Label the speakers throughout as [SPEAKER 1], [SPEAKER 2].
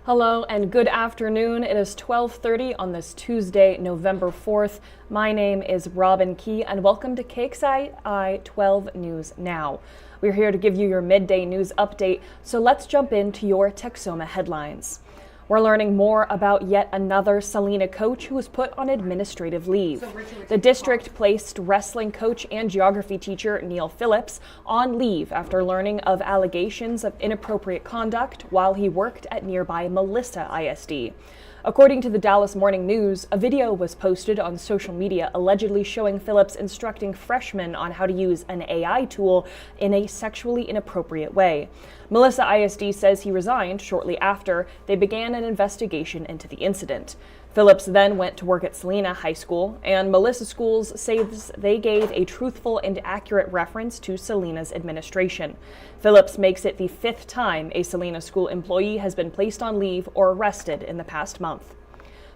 [SPEAKER 1] Hello and good afternoon. It is 12:30 on this Tuesday, November 4th. My name is Robin Key and welcome to KXII 12 News Now. We're here to give you your midday news update, so let's jump into your Texoma headlines. We're learning more about yet another Salina coach who was put on administrative leave. The district placed wrestling coach and geography teacher Neil Phillips on leave after learning of allegations of inappropriate conduct while he worked at nearby Melissa ISD. According to the Dallas Morning News, a video was posted on social media allegedly showing Phillips instructing freshmen on how to use an AI tool in a sexually inappropriate way. Melissa ISD says he resigned shortly after they began an investigation into the incident. Phillips then went to work at Salina High School, and Melissa schools say they gave a truthful and accurate reference to Salina's administration. Phillips makes it the fifth time a Salina school employee has been placed on leave or arrested in the past month.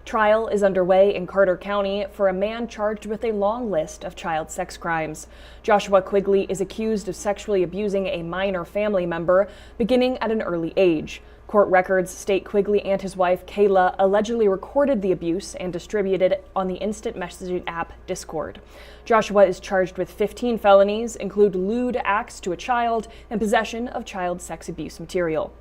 [SPEAKER 1] Trial is underway in Carter County for a man charged with a long list of child sex crimes. Joshua Quigley is accused of sexually abusing a minor family member beginning at an early age. Court records state Quigley and his wife Kayla allegedly recorded the abuse and distributed it on the instant messaging app Discord. Joshua is charged with 15 felonies, include lewd acts to a child and possession of child sex abuse material.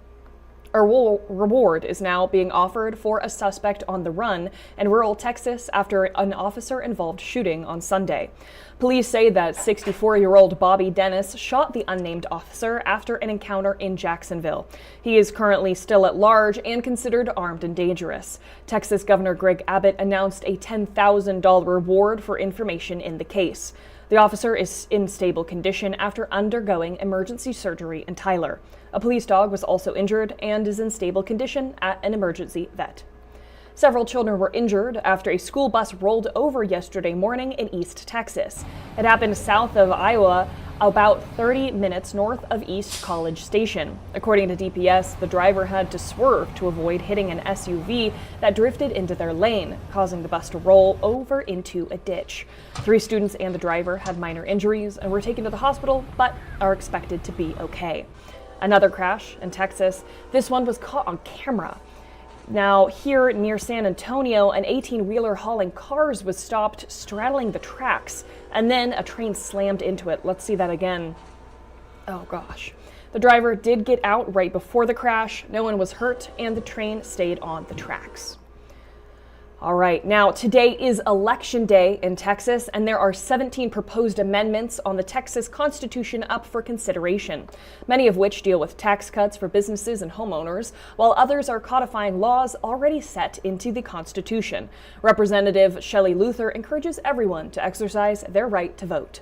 [SPEAKER 1] A reward is now being offered for a suspect on the run in rural Texas after an officer-involved shooting on Sunday. Police say that 64-year-old Bobby Dennis shot the unnamed officer after an encounter in Jacksonville. He is currently still at large and considered armed and dangerous. Texas Governor Greg Abbott announced a $10,000 reward for information in the case. The officer is in stable condition after undergoing emergency surgery in Tyler. A police dog was also injured and is in stable condition at an emergency vet. Several children were injured after a school bus rolled over yesterday morning in East Texas. It happened south of Iowa, about 30 minutes north of East College Station. According to DPS, the driver had to swerve to avoid hitting an SUV that drifted into their lane, causing the bus to roll over into a ditch. 3 students and the driver had minor injuries and were taken to the hospital, but are expected to be okay. Another crash in Texas. This one was caught on camera. Now, here near San Antonio, an 18-wheeler hauling cars was stopped straddling the tracks, and then a train slammed into it. Let's see that again. Oh gosh. The driver did get out right before the crash. No one was hurt, and the train stayed on the tracks. All right, now today is Election Day in Texas, and there are 17 proposed amendments on the Texas Constitution up for consideration, many of which deal with tax cuts for businesses and homeowners, while others are codifying laws already set into the Constitution. Representative Shelley Luther encourages everyone to exercise their right to vote.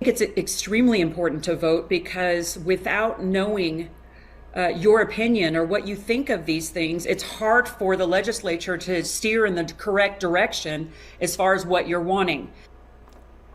[SPEAKER 2] I think it's extremely important to vote because without knowing your opinion or what you think of these things, it's hard for the legislature to steer in the correct direction as far as what you're wanting.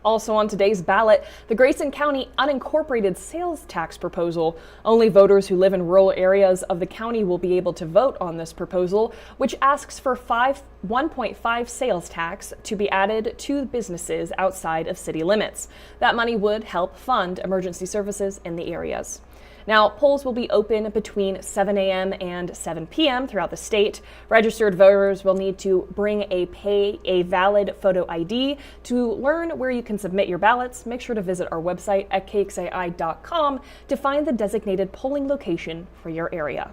[SPEAKER 1] Also on today's ballot, the Grayson County unincorporated sales tax proposal. Only voters who live in rural areas of the county will be able to vote on this proposal, which asks for 1.5 sales tax to be added to businesses outside of city limits. That money would help fund emergency services in the areas. Now, polls will be open between 7 a.m. and 7 p.m. throughout the state. Registered voters will need to bring a valid photo ID. To learn where you can submit your ballots, make sure to visit our website at KXII.com to find the designated polling location for your area.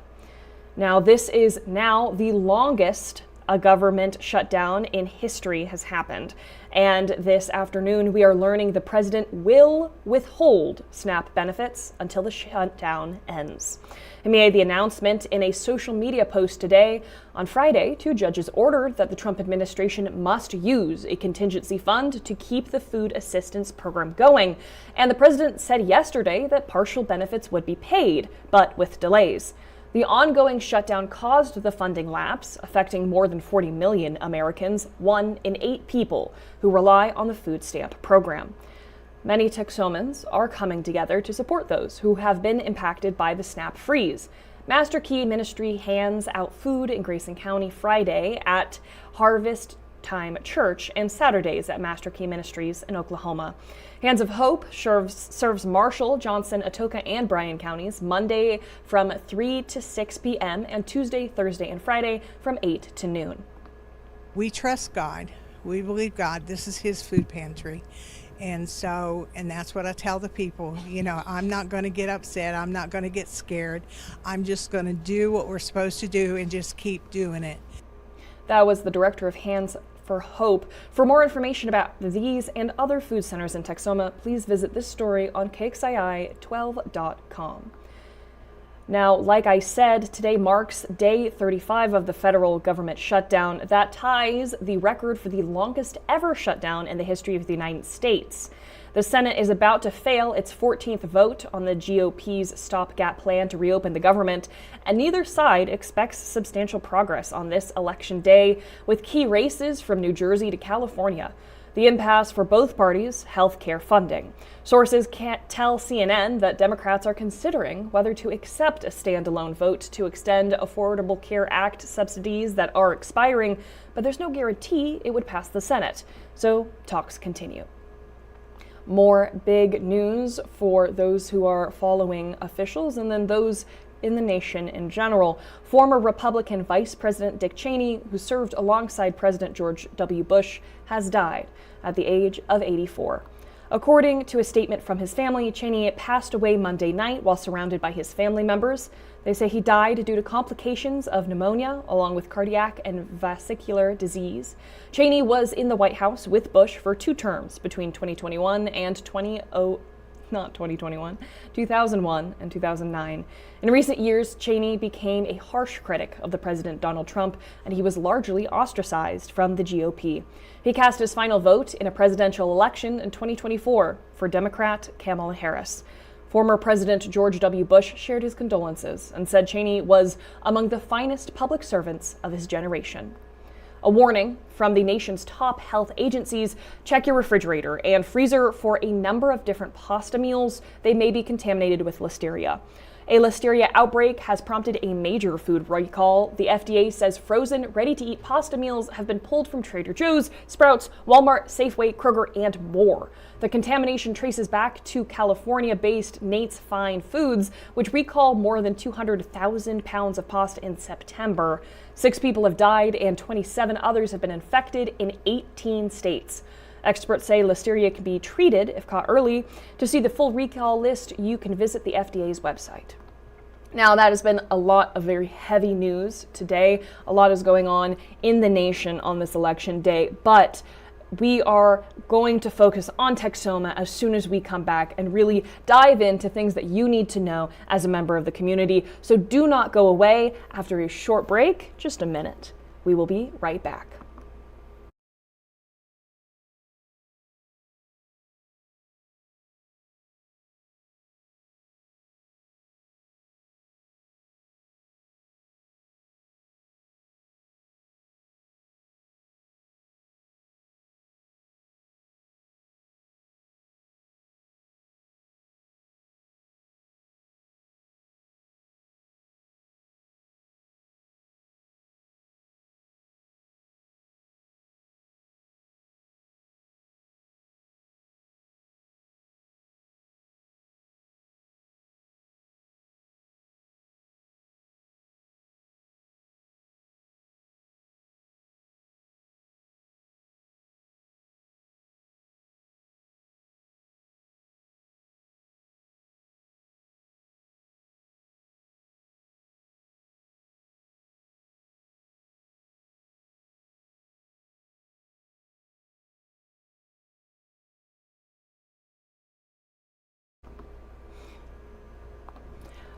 [SPEAKER 1] Now, this is now the longest a government shutdown in history has happened. And this afternoon, we are learning the president will withhold SNAP benefits until the shutdown ends. He made the announcement in a social media post today. On Friday, 2 judges ordered that the Trump administration must use a contingency fund to keep the food assistance program going. And the president said yesterday that partial benefits would be paid, but with delays. The ongoing shutdown caused the funding lapse, affecting more than 40 million Americans, 1 in 8 people who rely on the food stamp program. Many Texomans are coming together to support those who have been impacted by the SNAP freeze. Master Key Ministry hands out food in Grayson County Friday at Harvest time church and Saturdays at Master Key Ministries in Oklahoma. Hands of Hope serves Marshall, Johnson, Atoka, and Bryan counties Monday from 3 to 6 p.m. and Tuesday, Thursday, and Friday from 8 to noon.
[SPEAKER 3] We trust God. We believe God. This is His food pantry. And that's what I tell the people. I'm not going to get upset. I'm not going to get scared. I'm just going to do what we're supposed to do and just keep doing it.
[SPEAKER 1] That was the director of Hands for Hope. For more information about these and other food centers in Texoma, please visit this story on KXII12.com. Now, like I said, today marks day 35 of the federal government shutdown. That ties the record for the longest ever shutdown in the history of the United States. The Senate is about to fail its 14th vote on the GOP's stopgap plan to reopen the government, and neither side expects substantial progress on this election day, with key races from New Jersey to California. The impasse for both parties, health care funding. Sources can't tell CNN that Democrats are considering whether to accept a standalone vote to extend Affordable Care Act subsidies that are expiring, but there's no guarantee it would pass the Senate. So talks continue. More big news for those who are following officials and then those in the nation in general. Former Republican Vice President Dick Cheney, who served alongside President George W. Bush, has died at the age of 84. According to a statement from his family, Cheney passed away Monday night while surrounded by his family members. They say he died due to complications of pneumonia, along with cardiac and vascular disease. Cheney was in the White House with Bush for 2 terms between 2001 and 2001 and 2009. In recent years, Cheney became a harsh critic of the President Donald Trump, and he was largely ostracized from the GOP. He cast his final vote in a presidential election in 2024 for Democrat Kamala Harris. Former President George W. Bush shared his condolences and said Cheney was among the finest public servants of his generation. A warning from the nation's top health agencies: check your refrigerator and freezer for a number of different pasta meals. They may be contaminated with Listeria. A Listeria outbreak has prompted a major food recall. The FDA says frozen, ready-to-eat pasta meals have been pulled from Trader Joe's, Sprouts, Walmart, Safeway, Kroger, and more. The contamination traces back to California-based Nate's Fine Foods, which recalled more than 200,000 pounds of pasta in September. 6 people have died and 27 others have been infected in 18 states. Experts say Listeria can be treated if caught early. To see the full recall list, you can visit the FDA's website. Now, that has been a lot of very heavy news today. A lot is going on in the nation on this election day, but we are going to focus on Texoma as soon as we come back and really dive into things that you need to know as a member of the community. So do not go away. After a short break, just a minute, we will be right back.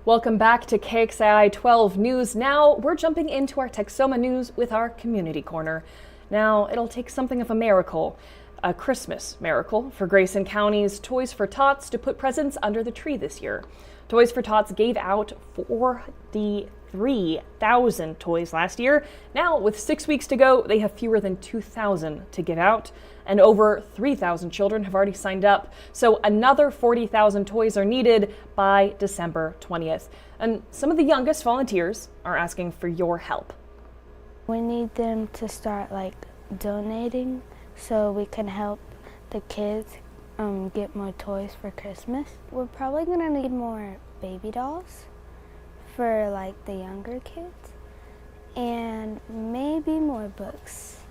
[SPEAKER 1] Welcome back to KXII 12 News. Now we're jumping into our Texoma news with our Community Corner. Now it'll take something of a miracle, a Christmas miracle, for Grayson County's Toys for Tots to put presents under the tree this year. Toys for Tots gave out 43,000 toys last year. Now, with 6 weeks to go, they have fewer than 2,000 to give out, and over 3,000 children have already signed up. So another 40,000 toys are needed by December 20th. And some of the youngest volunteers are asking for your help.
[SPEAKER 4] We need them to start donating so we can help the kids get more toys for Christmas. We're probably gonna need more baby dolls for like the younger kids and maybe more books.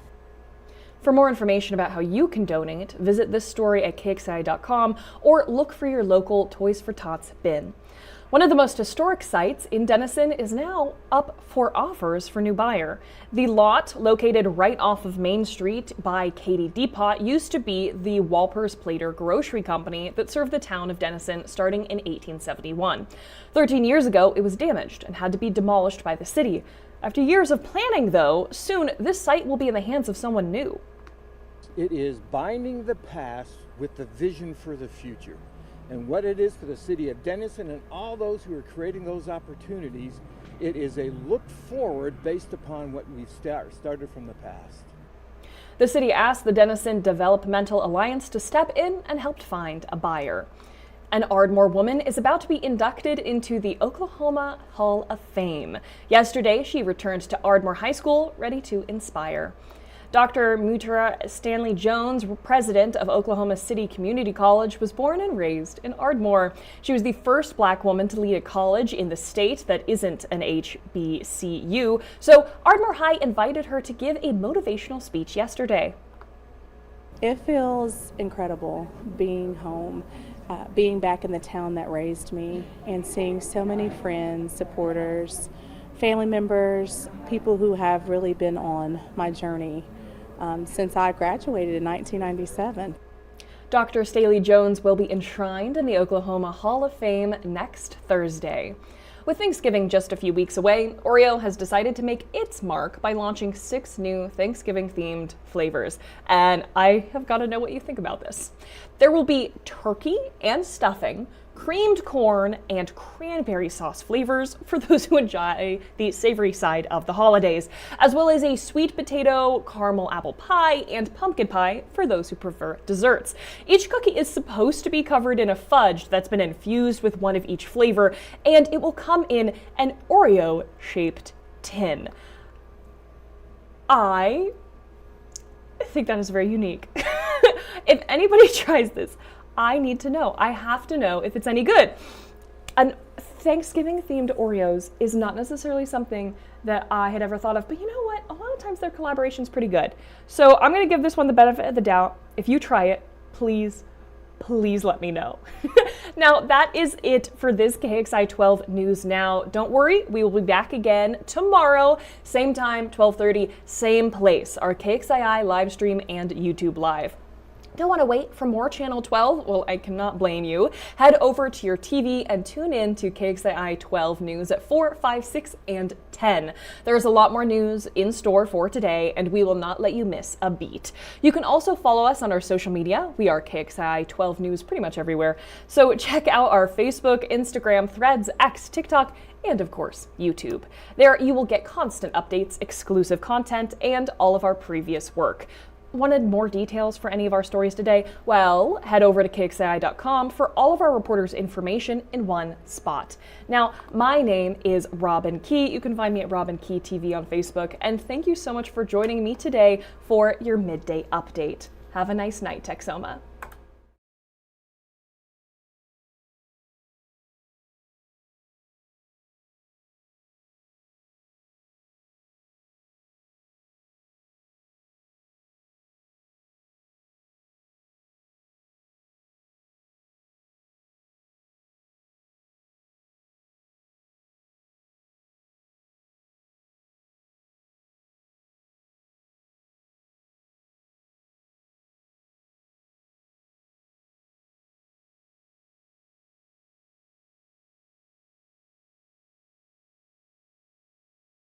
[SPEAKER 1] For more information about how you can donate, visit this story at KXII.com or look for your local Toys for Tots bin. One of the most historic sites in Denison is now up for offers for new buyer. The lot, located right off of Main Street by Katie Depot, used to be the Walpers Plater Grocery Company that served the town of Denison starting in 1871. 13 years ago, it was damaged and had to be demolished by the city. After years of planning, though, soon this site will be in the hands of someone new.
[SPEAKER 5] It is binding the past with the vision for the future. And what it is for the city of Denison and all those who are creating those opportunities, it is a look forward based upon what we've started from the past.
[SPEAKER 1] The city asked the Denison Developmental Alliance to step in and helped find a buyer. An Ardmore woman is about to be inducted into the Oklahoma Hall of Fame. Yesterday, she returned to Ardmore High School, ready to inspire. Dr. Mutara Stanley Jones, president of Oklahoma City Community College, was born and raised in Ardmore. She was the first Black woman to lead a college in the state that isn't an HBCU, so Ardmore High invited her to give a motivational speech yesterday.
[SPEAKER 6] It feels incredible being home, being back in the town that raised me, and seeing so many friends, supporters, family members, people who have really been on my journey since I graduated in 1997.
[SPEAKER 1] Dr. Staley Jones will be enshrined in the Oklahoma Hall of Fame next Thursday. With Thanksgiving just a few weeks away, Oreo has decided to make its mark by launching 6 new Thanksgiving-themed flavors. And I have got to know what you think about this. There will be turkey and stuffing, creamed corn, and cranberry sauce flavors for those who enjoy the savory side of the holidays, as well as a sweet potato, caramel apple pie, and pumpkin pie for those who prefer desserts. Each cookie is supposed to be covered in a fudge that's been infused with one of each flavor, and it will come in an Oreo-shaped tin. I think that is very unique. If anybody tries this, I need to know. I have to know if it's any good. And Thanksgiving-themed Oreos is not necessarily something that I had ever thought of, but you know what? A lot of times their collaboration's pretty good. So I'm going to give this one the benefit of the doubt. If you try it, please let me know. Now, that is it for this KXI 12 News Now. Don't worry, we will be back again tomorrow, same time, 12:30, same place, our KXII live stream and YouTube Live. Don't want to wait for more Channel 12? Well, I cannot blame you. Head over to your TV and tune in to KXII 12 News at 4, 5, 6, and 10. There's a lot more news in store for today, and we will not let you miss a beat. You can also follow us on our social media. We are KXII 12 News pretty much everywhere. So check out our Facebook, Instagram, Threads, X, TikTok, and of course, YouTube. There you will get constant updates, exclusive content, and all of our previous work. Wanted more details for any of our stories today? Well, head over to KXII.com for all of our reporters' information in one spot. Now, my name is Robin Key. You can find me at Robin Key TV on Facebook, and thank you so much for joining me today for your midday update. Have a nice night, Texoma.